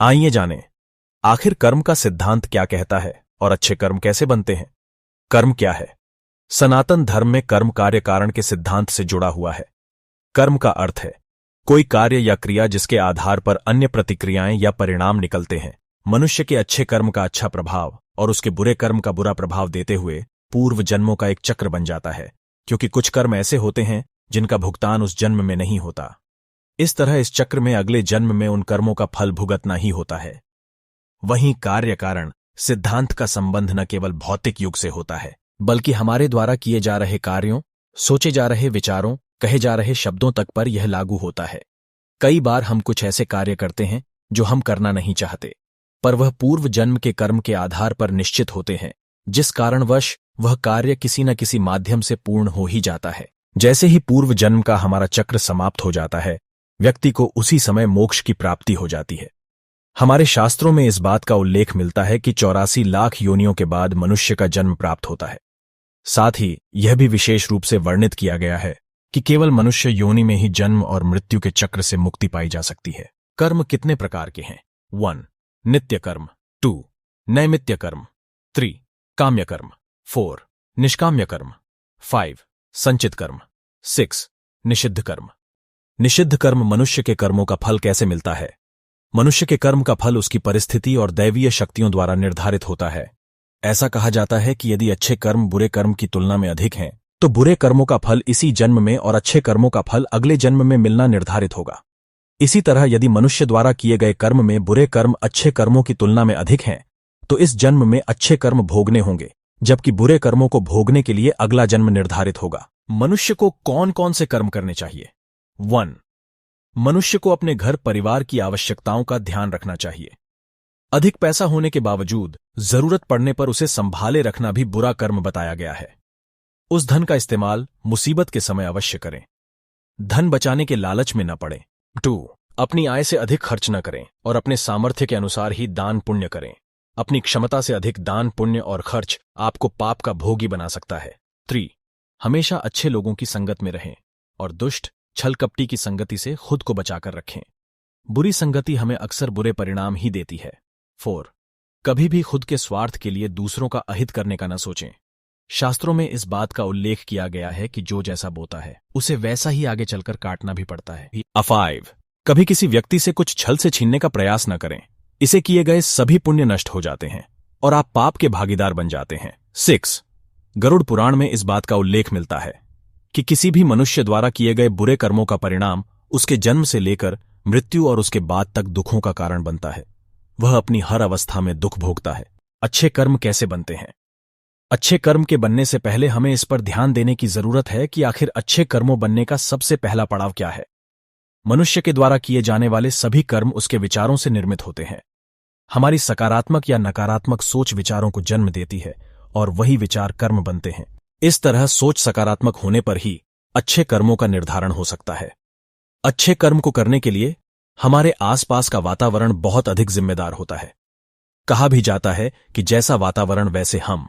आइए जानें, आखिर कर्म का सिद्धांत क्या कहता है और अच्छे कर्म कैसे बनते हैं। कर्म क्या है? सनातन धर्म में कर्म कार्य कारण के सिद्धांत से जुड़ा हुआ है। कर्म का अर्थ है कोई कार्य या क्रिया जिसके आधार पर अन्य प्रतिक्रियाएं या परिणाम निकलते हैं। मनुष्य के अच्छे कर्म का अच्छा प्रभाव और उसके बुरे कर्म का बुरा प्रभाव देते हुए पूर्व जन्मों का एक चक्र बन जाता है, क्योंकि कुछ कर्म ऐसे होते हैं जिनका भुगतान उस जन्म में नहीं होता। इस तरह इस चक्र में अगले जन्म में उन कर्मों का फल भुगतना ही होता है। वहीं कार्य कारण सिद्धांत का संबंध न केवल भौतिक युग से होता है, बल्कि हमारे द्वारा किए जा रहे कार्यों, सोचे जा रहे विचारों, कहे जा रहे शब्दों तक पर यह लागू होता है। कई बार हम कुछ ऐसे कार्य करते हैं जो हम करना नहीं चाहते, पर वह पूर्व जन्म के कर्म के आधार पर निश्चित होते हैं, जिस कारणवश वह कार्य किसी न किसी माध्यम से पूर्ण हो ही जाता है। जैसे ही पूर्व जन्म का हमारा चक्र समाप्त हो जाता है, व्यक्ति को उसी समय मोक्ष की प्राप्ति हो जाती है। हमारे शास्त्रों में इस बात का उल्लेख मिलता है कि 84 लाख योनियों के बाद मनुष्य का जन्म प्राप्त होता है। साथ ही यह भी विशेष रूप से वर्णित किया गया है कि केवल मनुष्य योनि में ही जन्म और मृत्यु के चक्र से मुक्ति पाई जा सकती है। कर्म कितने प्रकार के हैं? 1. नित्य कर्म, 2. नैमित्य कर्म, 3. काम्य कर्म, 4. निष्काम्य कर्म, 5. संचित कर्म, 6. निषिद्ध कर्म। निषिद्ध कर्म मनुष्य के कर्मों का फल कैसे मिलता है? मनुष्य के कर्म का फल उसकी परिस्थिति और दैवीय शक्तियों द्वारा निर्धारित होता है। ऐसा कहा जाता है कि यदि अच्छे कर्म बुरे कर्म की तुलना में अधिक हैं, तो बुरे कर्मों का फल इसी जन्म में और अच्छे कर्मों का फल अगले जन्म में मिलना निर्धारित होगा। इसी तरह यदि मनुष्य द्वारा किए गए कर्म में बुरे कर्म अच्छे कर्मों की तुलना में अधिक हैं, तो इस जन्म में अच्छे कर्म भोगने होंगे, जबकि बुरे कर्मों को भोगने के लिए अगला जन्म निर्धारित होगा। मनुष्य को कौन कौन से कर्म करने चाहिए? 1. मनुष्य को अपने घर परिवार की आवश्यकताओं का ध्यान रखना चाहिए। अधिक पैसा होने के बावजूद जरूरत पड़ने पर उसे संभाले रखना भी बुरा कर्म बताया गया है। उस धन का इस्तेमाल मुसीबत के समय अवश्य करें। धन बचाने के लालच में न पड़ें। 2. अपनी आय से अधिक खर्च न करें और अपने सामर्थ्य के अनुसार ही दान पुण्य करें। अपनी क्षमता से अधिक दान पुण्य और खर्च आपको पाप का भोगी बना सकता है। 3. हमेशा अच्छे लोगों की संगत में रहें और दुष्ट छल कपटी की संगति से खुद को बचाकर रखें। बुरी संगति हमें अक्सर बुरे परिणाम ही देती है। 4. कभी भी खुद के स्वार्थ के लिए दूसरों का अहित करने का न सोचें। शास्त्रों में इस बात का उल्लेख किया गया है कि जो जैसा बोता है उसे वैसा ही आगे चलकर काटना भी पड़ता है। 5. कभी किसी व्यक्ति से कुछ छल से छीनने का प्रयास न करें। इसे किए गए सभी पुण्य नष्ट हो जाते हैं और आप पाप के भागीदार बन जाते हैं। 6. गरुड़ पुराण में इस बात का उल्लेख मिलता है कि किसी भी मनुष्य द्वारा किए गए बुरे कर्मों का परिणाम उसके जन्म से लेकर मृत्यु और उसके बाद तक दुखों का कारण बनता है। वह अपनी हर अवस्था में दुख भोगता है। अच्छे कर्म कैसे बनते हैं? अच्छे कर्म के बनने से पहले हमें इस पर ध्यान देने की जरूरत है कि आखिर अच्छे कर्मों बनने का सबसे पहला पड़ाव क्या है। मनुष्य के द्वारा किए जाने वाले सभी कर्म उसके विचारों से निर्मित होते हैं। हमारी सकारात्मक या नकारात्मक सोच विचारों को जन्म देती है और वही विचार कर्म बनते हैं। इस तरह सोच सकारात्मक होने पर ही अच्छे कर्मों का निर्धारण हो सकता है। अच्छे कर्म को करने के लिए हमारे आसपास का वातावरण बहुत अधिक जिम्मेदार होता है। कहा भी जाता है कि जैसा वातावरण वैसे हम।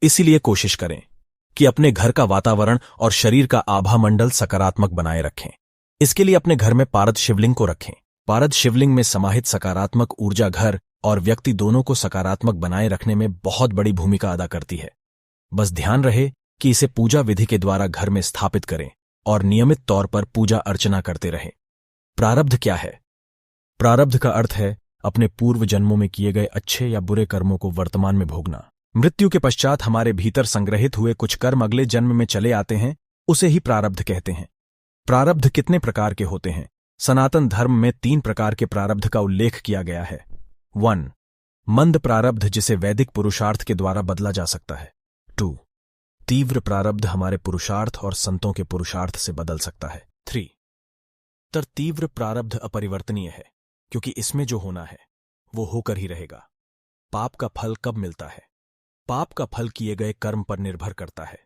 इसीलिए कोशिश करें कि अपने घर का वातावरण और शरीर का आभा मंडल सकारात्मक बनाए रखें। इसके लिए अपने घर में पारद शिवलिंग को रखें। पारद शिवलिंग में समाहित सकारात्मक ऊर्जा घर और व्यक्ति दोनों को सकारात्मक बनाए रखने में बहुत बड़ी भूमिका अदा करती है। बस ध्यान रहे कि इसे पूजा विधि के द्वारा घर में स्थापित करें और नियमित तौर पर पूजा अर्चना करते रहें। प्रारब्ध क्या है? प्रारब्ध का अर्थ है अपने पूर्व जन्मों में किए गए अच्छे या बुरे कर्मों को वर्तमान में भोगना। मृत्यु के पश्चात हमारे भीतर संग्रहित हुए कुछ कर्म अगले जन्म में चले आते हैं, उसे ही प्रारब्ध कहते हैं। प्रारब्ध कितने प्रकार के होते हैं? सनातन धर्म में 3 प्रकार के प्रारब्ध का उल्लेख किया गया है। 1. मंद प्रारब्ध, जिसे वैदिक पुरुषार्थ के द्वारा बदला जा सकता है। 2. तीव्र प्रारब्ध, हमारे पुरुषार्थ और संतों के पुरुषार्थ से बदल सकता है। 3. तीव्र प्रारब्ध अपरिवर्तनीय है, क्योंकि इसमें जो होना है वो होकर ही रहेगा। पाप का फल कब मिलता है? पाप का फल किए गए कर्म पर निर्भर करता है।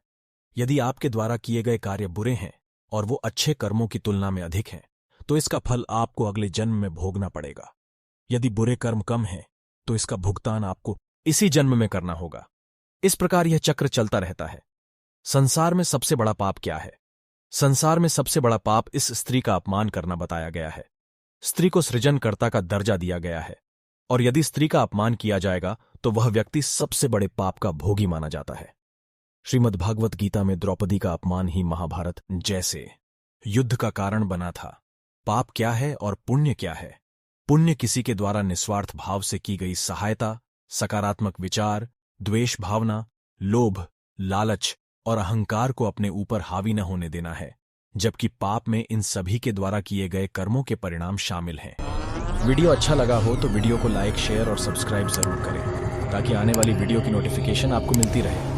यदि आपके द्वारा किए गए कार्य बुरे हैं और वो अच्छे कर्मों की तुलना में अधिक हैं, तो इसका फल आपको अगले जन्म में भोगना पड़ेगा। यदि बुरे कर्म कम हैं, तो इसका भुगतान आपको इसी जन्म में करना होगा। इस प्रकार यह चक्र चलता रहता है। संसार में सबसे बड़ा पाप क्या है? संसार में सबसे बड़ा पाप इस स्त्री का अपमान करना बताया गया है। स्त्री को सृजनकर्ता का दर्जा दिया गया है। और यदि स्त्री का अपमान किया जाएगा तो वह व्यक्ति सबसे बड़े पाप का भोगी माना जाता है। श्रीमद्भागवत गीता में द्रौपदी का अपमान ही महाभारत जैसे युद्ध का कारण बना था। पाप क्या है और पुण्य क्या है? पुण्य किसी के द्वारा निस्वार्थ भाव से की गई सहायता, सकारात्मक विचार, द्वेष भावना, लोभ, लालच और अहंकार को अपने ऊपर हावी न होने देना है, जबकि पाप में इन सभी के द्वारा किए गए कर्मों के परिणाम शामिल हैं। वीडियो अच्छा लगा हो तो वीडियो को लाइक, शेयर और सब्सक्राइब जरूर करें ताकि आने वाली वीडियो की नोटिफिकेशन आपको मिलती रहे।